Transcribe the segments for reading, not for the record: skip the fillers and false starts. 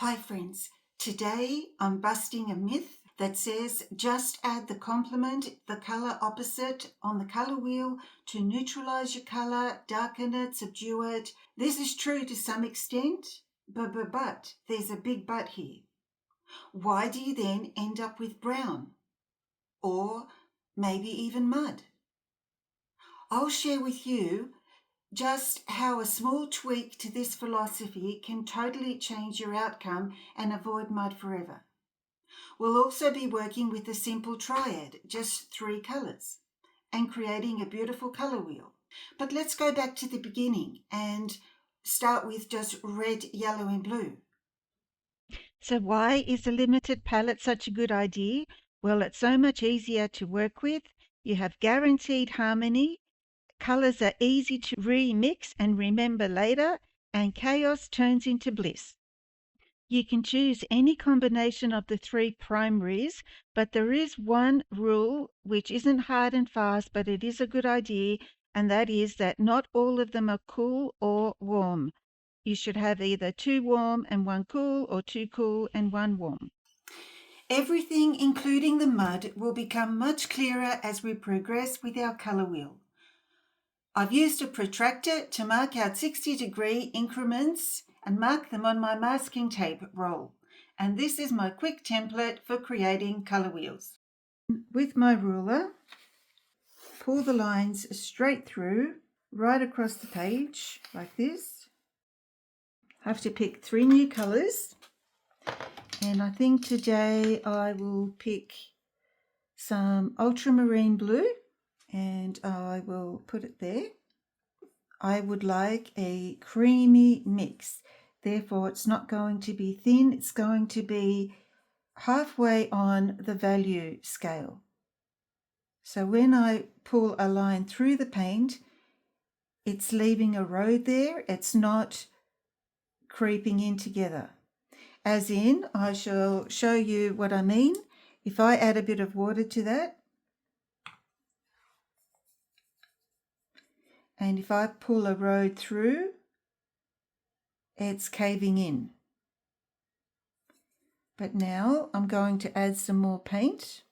Hi friends, today I'm busting a myth that says just add the complement, the color opposite on the color wheel to neutralize your color, darken it, subdue it. This is true to some extent, but there's a big but here. Why do you then end up with brown? Or maybe even mud? I'll share with you just how a small tweak to this philosophy can totally change your outcome and avoid mud forever. We'll also be working with a simple triad, just 3 colours, and creating a beautiful colour wheel. But let's go back to the beginning and start with just red, yellow and blue. So why is a limited palette such a good idea? Well, it's so much easier to work with. You have guaranteed harmony. Colors are easy to remix and remember later, and chaos turns into bliss. You can choose any combination of the 3 primaries, but there is one rule which isn't hard and fast, but it is a good idea, and that is that not all of them are cool or warm. You should have either 2 warm and 1 cool, or 2 cool and 1 warm. Everything, including the mud, will become much clearer as we progress with our colour wheel. I've used a protractor to mark out 60-degree increments and mark them on my masking tape roll. And this is my quick template for creating colour wheels. With my ruler, pull the lines straight through, right across the page, like this. I have to pick 3 new colours. And I think today I will pick some ultramarine blue and I will put it there. I would like a creamy mix. Therefore, it's not going to be thin. It's going to be halfway on the value scale. So when I pull a line through the paint, it's leaving a road there. It's not creeping in together. As in, I shall show you what I mean. If I add a bit of water to that, and if I pull a road through, it's caving in. But now I'm going to add some more paint.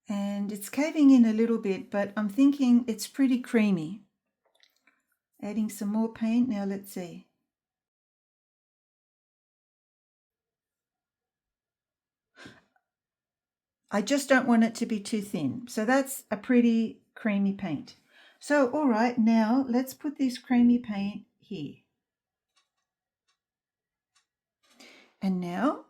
And it's caving in a little bit, but I'm thinking it's pretty creamy. Adding some more paint. Now let's see. I just don't want it to be too thin. So that's a pretty creamy paint. So, all right, now let's put this creamy paint here. And now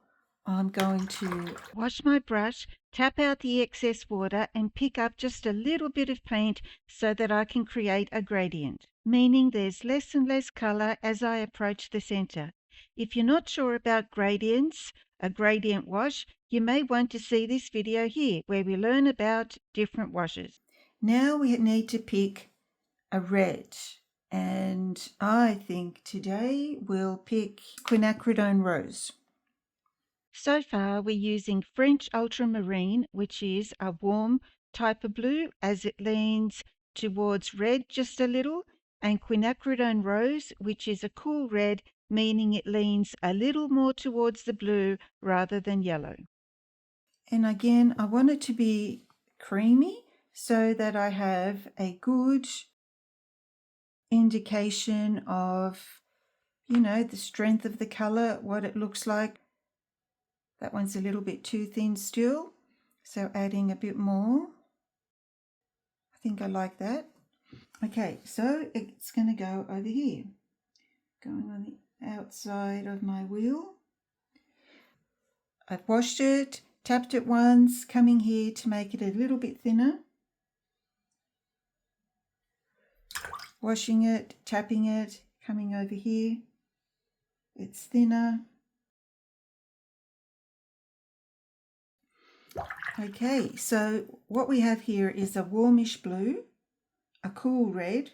I'm going to wash my brush, tap out the excess water, and pick up just a little bit of paint so that I can create a gradient, meaning there's less and less color as I approach the center. If you're not sure about gradients, a gradient wash, you may want to see this video here where we learn about different washes. Now we need to pick a red, and I think today we'll pick quinacridone rose. So far, we're using French ultramarine, which is a warm type of blue as it leans towards red just a little, and quinacridone rose, which is a cool red, meaning it leans a little more towards the blue rather than yellow. And again, I want it to be creamy so that I have a good indication of, the strength of the color, what it looks like. That one's a little bit too thin still, so adding a bit more. I think I like that. Okay, so it's going to go over here, going on the outside of my wheel. I've washed it, tapped it once, coming here to make it a little bit thinner. Washing it, tapping it, coming over here. It's thinner. Okay, so what we have here is a warmish blue, a cool red.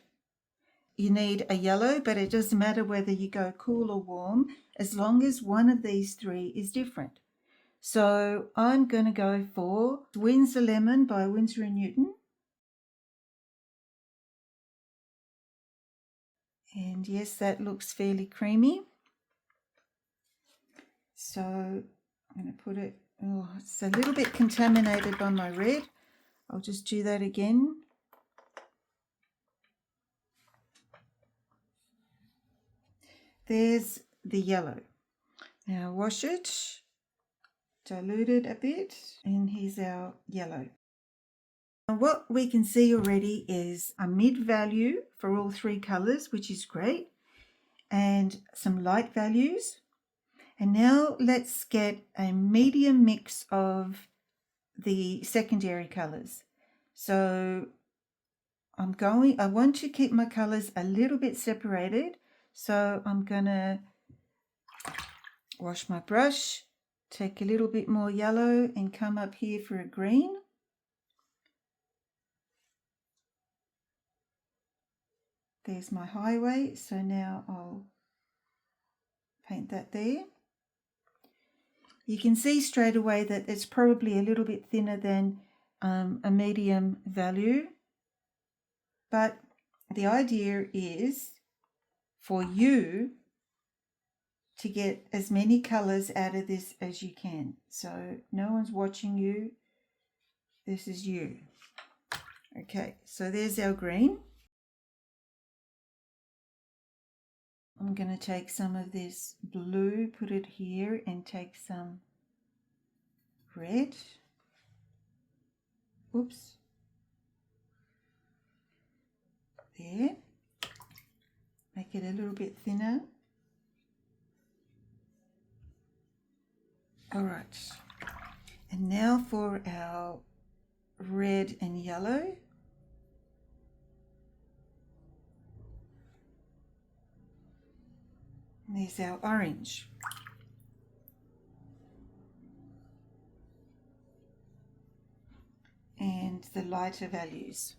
You need a yellow, but it doesn't matter whether you go cool or warm, as long as one of these 3 is different. So I'm going to go for Winsor Lemon by Winsor & Newton. And yes, that looks fairly creamy. So I'm going to put it, oh, it's a little bit contaminated by my red. I'll just do that again. There's the yellow. Now wash it, dilute it a bit, and here's our yellow. Now what we can see already is a mid value for all three colors, which is great, and some light values. And now let's get a medium mix of the secondary colors. So I want to keep my colors a little bit separated. So I'm gonna wash my brush, take a little bit more yellow and come up here for a green. There's my highway, so now I'll paint that there. You can see straight away that it's probably a little bit thinner than a medium value, but the idea is for you to get as many colors out of this as you can. So no one's watching you. This is you. Okay, so there's our green. I'm going to take some of this blue, put it here, and take some red. Oops. There. Make it a little bit thinner. All right. And now for our red and yellow. And there's our orange. And the lighter values.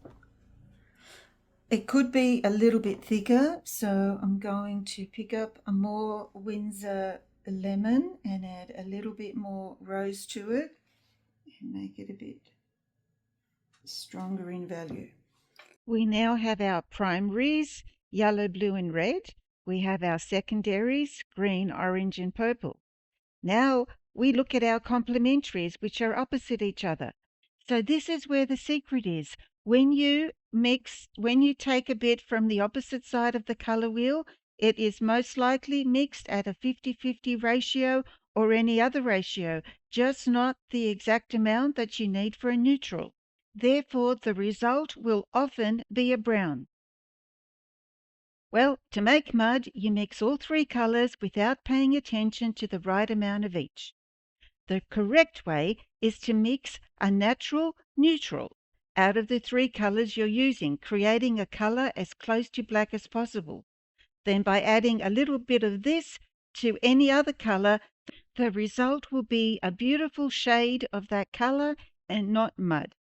It could be a little bit thicker, so I'm going to pick up a more Windsor lemon and add a little bit more rose to it and make it a bit stronger in value. We now have our primaries, yellow, blue, and red. We have our secondaries, green, orange, and purple. Now we look at our complementaries, which are opposite each other. So this is where the secret is. When you take a bit from the opposite side of the color wheel, it is most likely mixed at a 50-50 ratio or any other ratio, just not the exact amount that you need for a neutral. Therefore, the result will often be a brown. Well, to make mud, you mix all three colors without paying attention to the right amount of each. The correct way is to mix a natural neutral out of the three colors you're using, creating a color as close to black as possible. Then by adding a little bit of this to any other color, the result will be a beautiful shade of that color and not mud.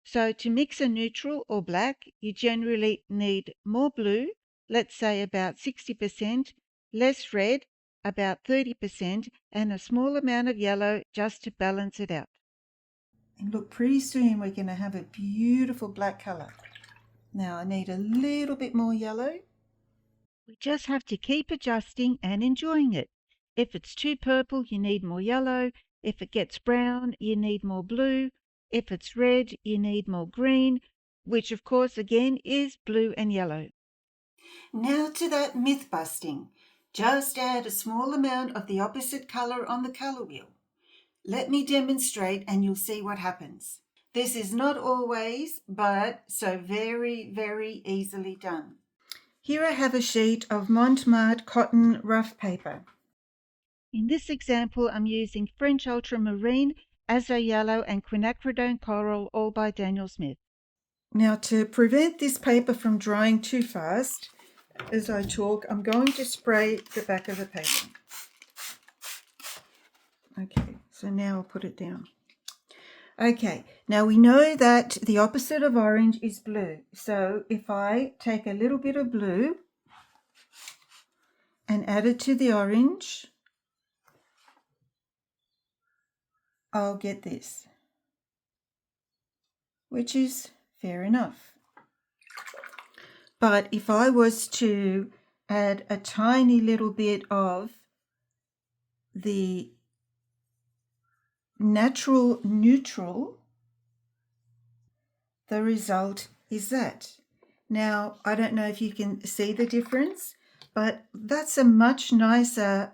So to mix a neutral or black, you generally need more blue, let's say about 60%, less red, about 30%, and a small amount of yellow just to balance it out. And look, pretty soon we're going to have a beautiful black color. Now I need a little bit more yellow. We just have to keep adjusting and enjoying it. If it's too purple, you need more yellow. If it gets brown, you need more blue. If it's red, you need more green, which of course again is blue and yellow. Now to that myth busting. Just add a small amount of the opposite color on the color wheel. Let me demonstrate and you'll see what happens. This is not always, but so very, very easily done. Here I have a sheet of Montmartre cotton rough paper. In this example, I'm using French ultramarine, azo yellow, and quinacridone coral, all by Daniel Smith. Now, to prevent this paper from drying too fast, as I talk, I'm going to spray the back of the paper. Okay, so now I'll put it down. Okay, now we know that the opposite of orange is blue. So if I take a little bit of blue and add it to the orange, I'll get this, which is fair enough. But if I was to add a tiny little bit of the natural neutral, the result is that. Now, I don't know if you can see the difference, but that's a much nicer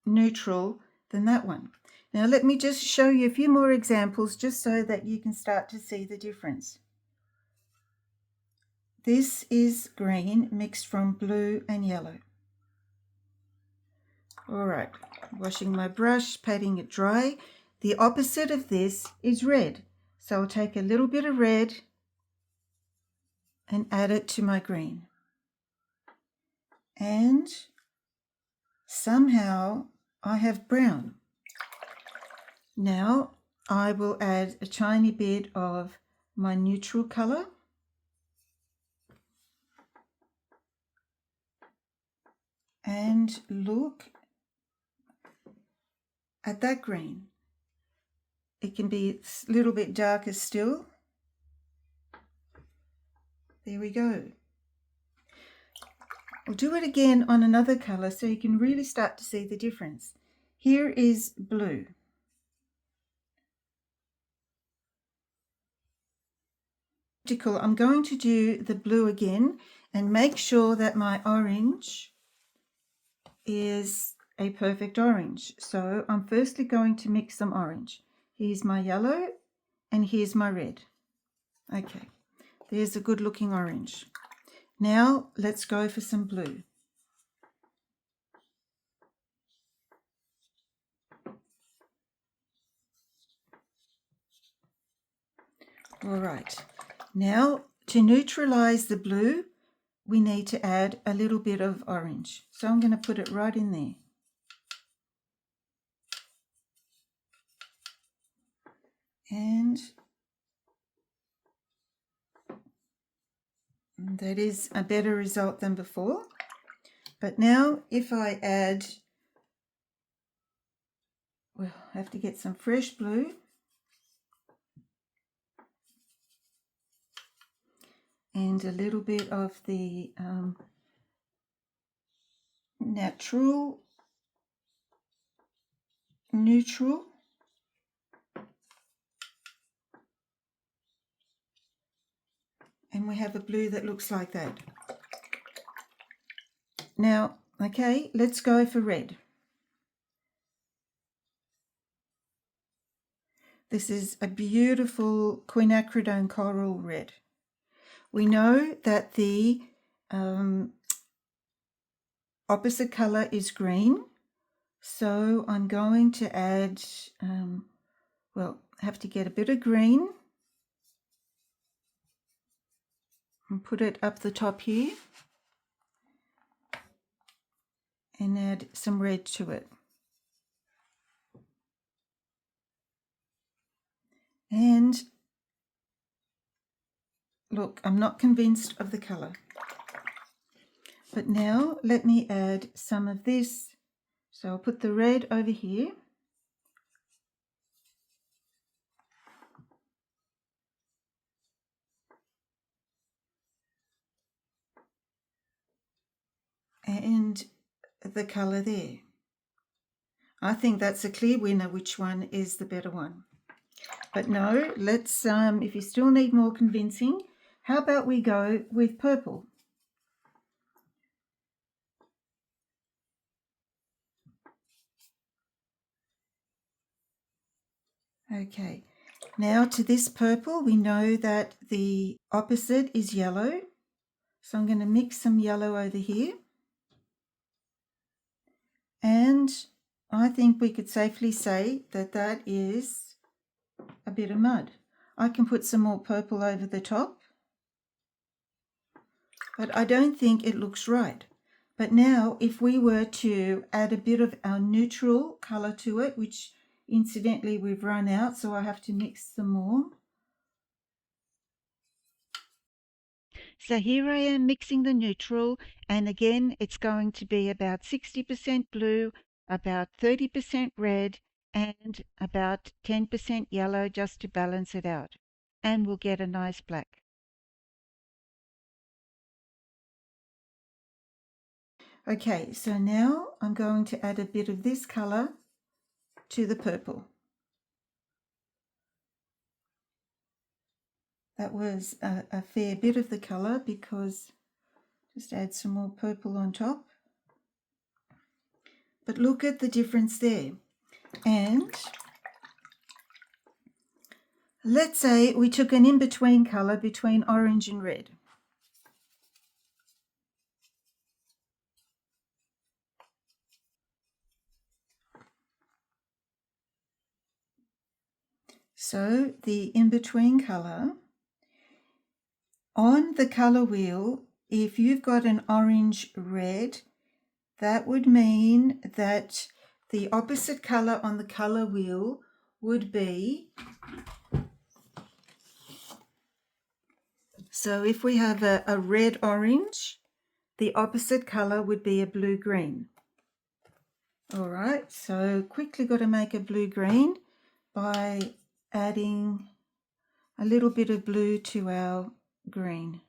neutral than that one. Now, let me just show you a few more examples just so that you can start to see the difference. This is green mixed from blue and yellow. All right, washing my brush, patting it dry. The opposite of this is red. So I'll take a little bit of red and add it to my green. And somehow I have brown. Now I will add a tiny bit of my neutral color. And look at that green. It can be a little bit darker still. There we go. We'll do it again on another color so you can really start to see the difference. Here is blue. I'm going to do the blue again and make sure that my orange is a perfect orange. So I'm firstly going to mix some orange. Here's my yellow and here's my red. Okay, there's a good looking orange. Now let's go for some blue. All right, now to neutralize the blue, we need to add a little bit of orange. So I'm going to put it right in there. And that is a better result than before. But now if I add, well, I have to get some fresh blue. And a little bit of the natural neutral. And we have a blue that looks like that. Now, okay, let's go for red. This is a beautiful quinacridone coral red. We know that the opposite color is green, so I'm going to add, well, have to get a bit of green and put it up the top here and add some red to it. And look, I'm not convinced of the color. But now let me add some of this. So I'll put the red over here. And the color there. I think that's a clear winner which one is the better one. But no, let's, if you still need more convincing, how about we go with purple? Okay, now to this purple, we know that the opposite is yellow. So I'm going to mix some yellow over here. And I think we could safely say that that is a bit of mud. I can put some more purple over the top, but I don't think it looks right. But now if we were to add a bit of our neutral color to it, which incidentally we've run out, so I have to mix some more. So here I am mixing the neutral, and again it's going to be about 60% blue, about 30% red, and about 10% yellow just to balance it out. And we'll get a nice black. Okay, so now I'm going to add a bit of this colour to the purple. That was a fair bit of the colour, because just add some more purple on top. But look at the difference there. And let's say we took an in-between colour between orange and red. So the in-between colour, on the colour wheel, if you've got an orange red, that would mean that the opposite colour on the colour wheel would be, so if we have a red orange, the opposite colour would be a blue green. All right, so quickly got to make a blue green by adding a little bit of blue to our green.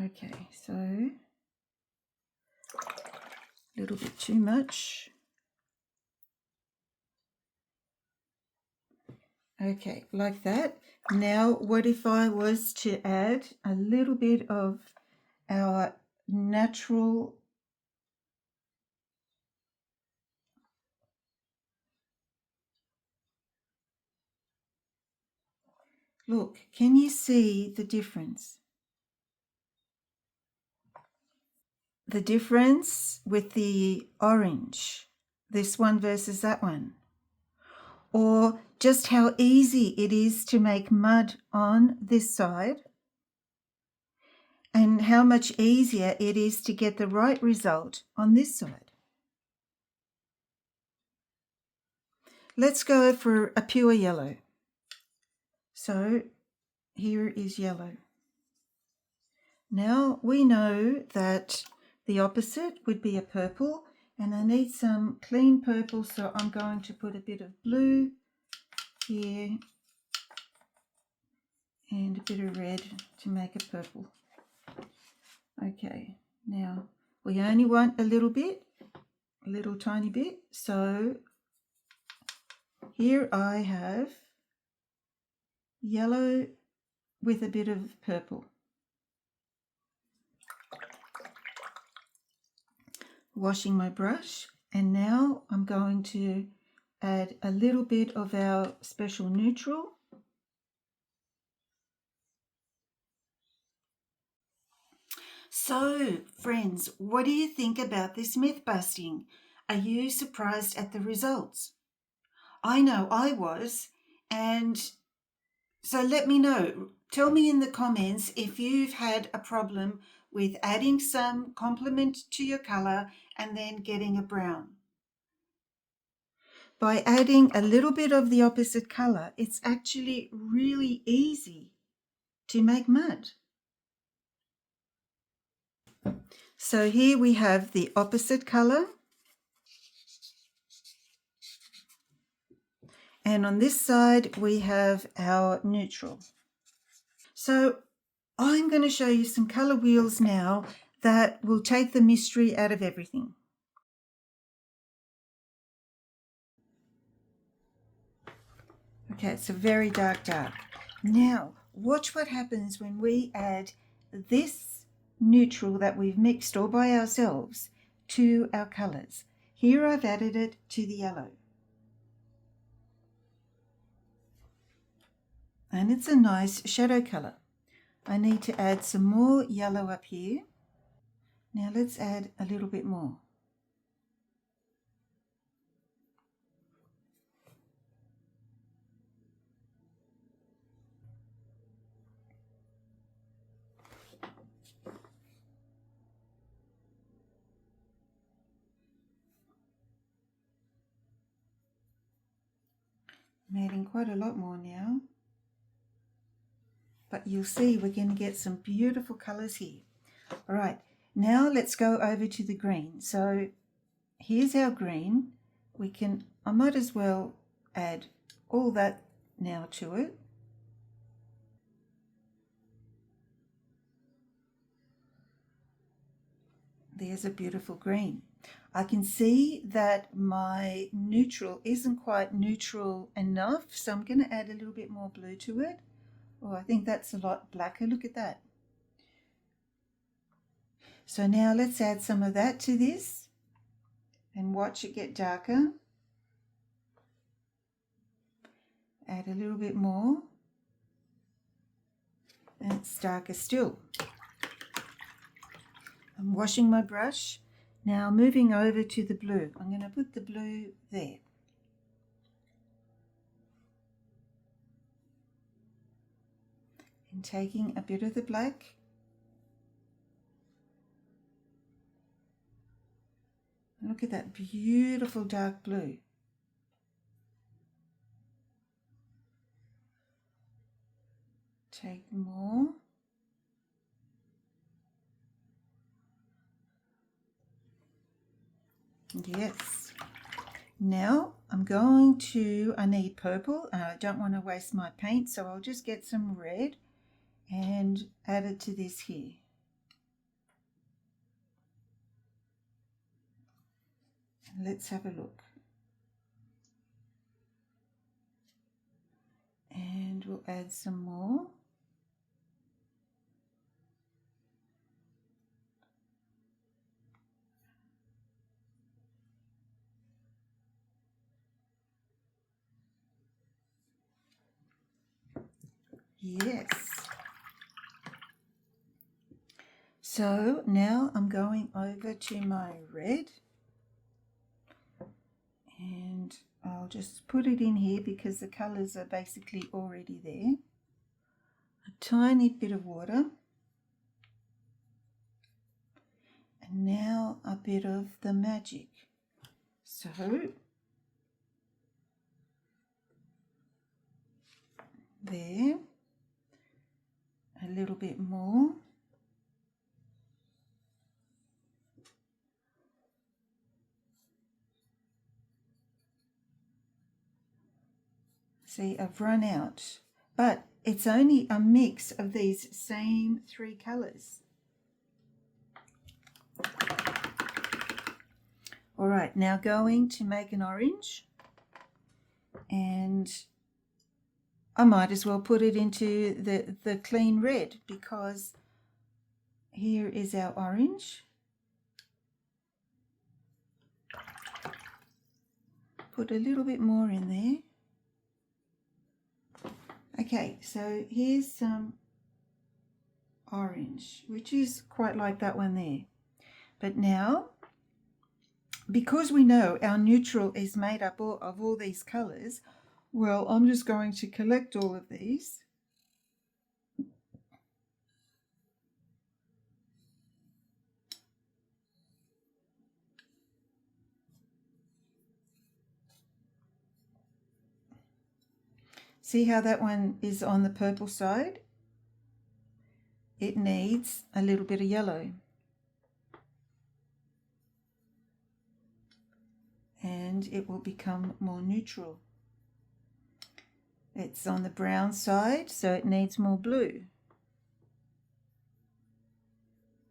Okay, so a little bit too much. Okay, like that. Now, what if I was to add a little bit of our natural look, can you see the difference? The difference with the orange, this one versus that one. Or just how easy it is to make mud on this side, and how much easier it is to get the right result on this side. Let's go for a pure yellow. So here is yellow. Now we know that the opposite would be a purple, and I need some clean purple, so I'm going to put a bit of blue here and a bit of red to make a purple. Okay, now we only want a little bit, a little tiny bit, so here I have yellow with a bit of purple. Washing my brush, and now I'm going to add a little bit of our special neutral. So, friends, what do you think about this myth busting? Are you surprised at the results? I know I was, and so let me know. Tell me in the comments if you've had a problem with adding some complement to your color and then getting a brown. By adding a little bit of the opposite color, it's actually really easy to make mud. So here we have the opposite color, and on this side we have our neutral. So I'm going to show you some color wheels now that will take the mystery out of everything. Okay, it's a very dark. Now, watch what happens when we add this neutral that we've mixed all by ourselves to our colors. Here I've added it to the yellow. And it's a nice shadow color. I need to add some more yellow up here. Now let's add a little bit more. I'm adding quite a lot more now. But you'll see we're going to get some beautiful colors here. All right, now let's go over to the green. So here's our green. I might as well add all that now to it. There's a beautiful green. I can see that my neutral isn't quite neutral enough, so I'm going to add a little bit more blue to it. Oh, I think that's a lot blacker. Look at that. So now let's add some of that to this and watch it get darker. Add a little bit more. And it's darker still. I'm washing my brush. Now moving over to the blue. I'm going to put the blue there. And taking a bit of the black. Look at that beautiful dark blue. Take more. Yes. Now I need purple. I don't want to waste my paint, so I'll just get some red and add it to this here. Let's have a look. And we'll add some more. Yes. So now I'm going over to my red. And I'll just put it in here because the colours are basically already there. A tiny bit of water. And now a bit of the magic. So there. A little bit more. See, I've run out, but it's only a mix of these same three colours. All right, now going to make an orange, and I might as well put it into the clean red because here is our orange. Put a little bit more in there. Okay, so here's some orange, which is quite like that one there. But now, because we know our neutral is made up of all these colours, well, I'm just going to collect all of these. See how that one is on the purple side? It needs a little bit of yellow. And it will become more neutral. It's on the brown side, so it needs more blue.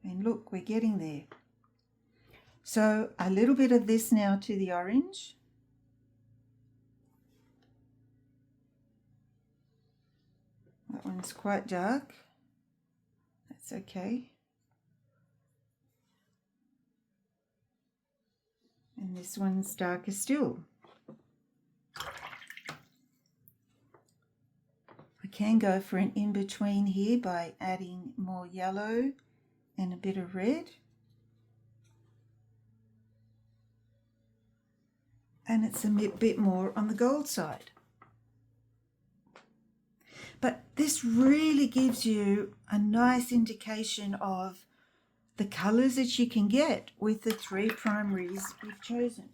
And look, we're getting there. So a little bit of this now to the orange. That one's quite dark. That's okay. And this one's darker still. I can go for an in-between here by adding more yellow and a bit of red. And it's a bit more on the gold side. But this really gives you a nice indication of the colours that you can get with the three primaries we've chosen.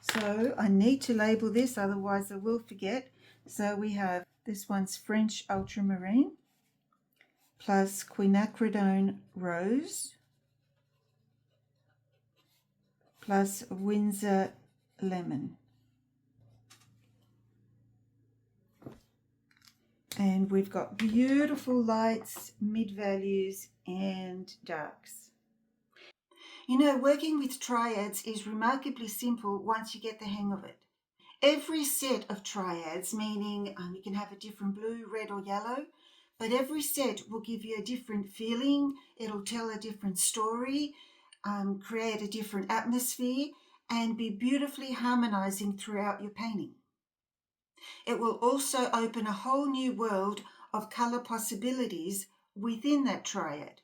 So I need to label this, otherwise I will forget. So we have, this one's French Ultramarine plus Quinacridone Rose plus Windsor Lemon. And we've got beautiful lights, mid-values and darks. You know, working with triads is remarkably simple once you get the hang of it. Every set of triads, meaning you can have a different blue, red, or yellow, but every set will give you a different feeling, it'll tell a different story, create a different atmosphere, and be beautifully harmonizing throughout your painting. It will also open a whole new world of color possibilities within that triad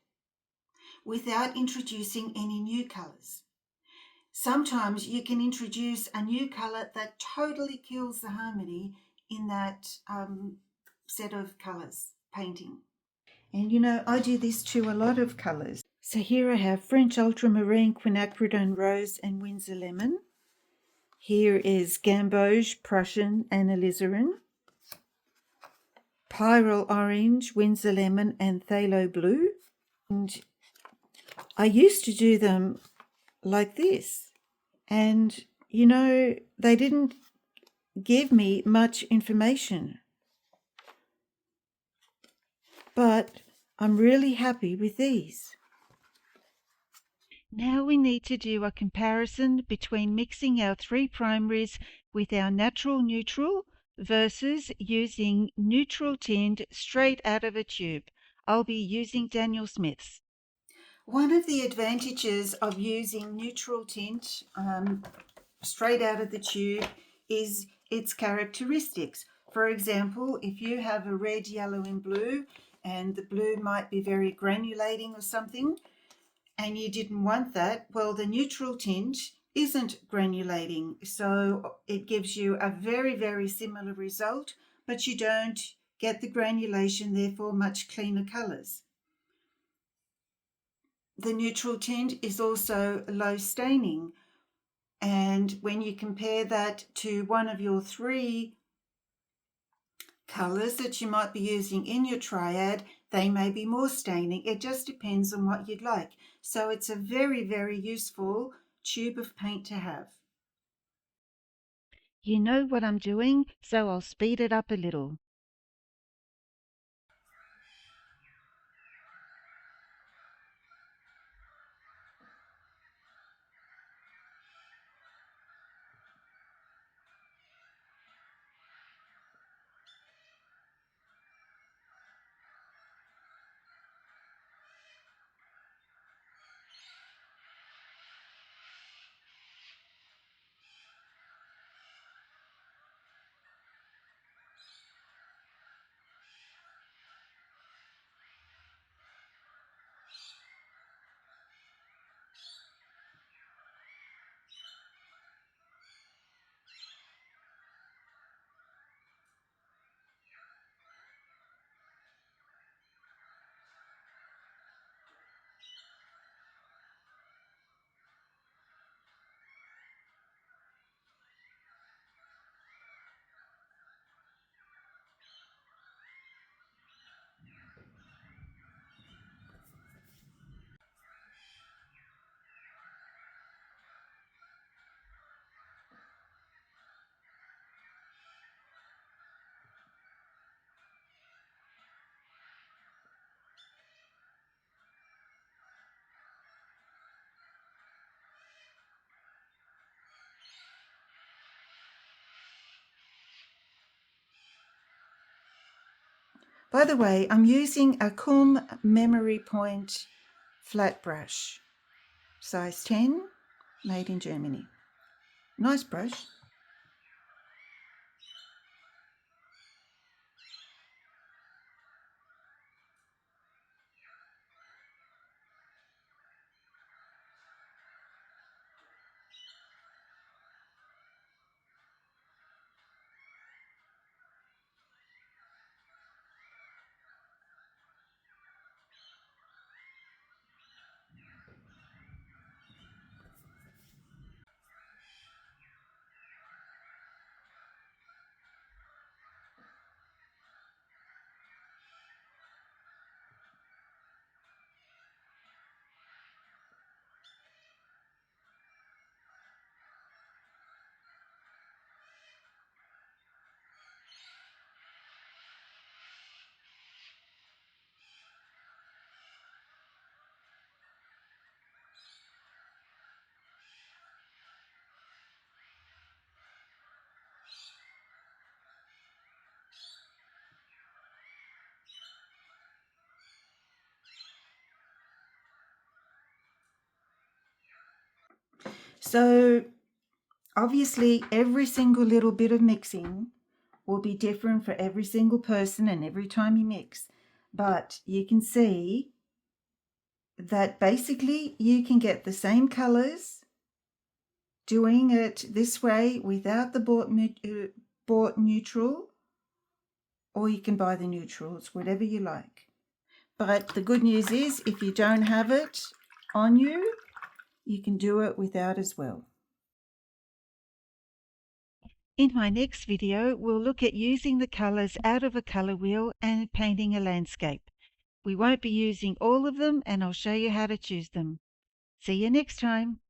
without introducing any new colors. Sometimes you can introduce a new color that totally kills the harmony in that set of colors painting. And you know, I do this to a lot of colors. So here I have French ultramarine, quinacridone rose, and Windsor lemon. Here is gamboge, Prussian, and alizarin. Pyrrole orange, Windsor lemon, and phthalo blue. And I used to do them like this. And, you know, they didn't give me much information. But I'm really happy with these. Now we need to do a comparison between mixing our three primaries with our natural neutral versus using neutral tint straight out of a tube. I'll be using Daniel Smith's. One of the advantages of using neutral tint straight out of the tube is its characteristics. For example, if you have a red, yellow, and blue, and the blue might be very granulating or something, and you didn't want that, well, the neutral tint isn't granulating, so it gives you a very, very similar result, but you don't get the granulation, therefore much cleaner colors. The neutral tint is also low staining, and when you compare that to one of your three colors that you might be using in your triad, they may be more staining. It just depends on what you'd like. So it's a very, very useful tube of paint to have. You know what I'm doing, so I'll speed it up a little. By the way, I'm using a Memory Point flat brush, size 10, made in Germany. Nice brush. So obviously every single little bit of mixing will be different for every single person and every time you mix. But you can see that basically you can get the same colors doing it this way without the bought neutral, or you can buy the neutrals, whatever you like. But the good news is if you don't have it on you, you can do it without as well. In my next video, we'll look at using the colors out of a color wheel and painting a landscape. We won't be using all of them, and I'll show you how to choose them. See you next time.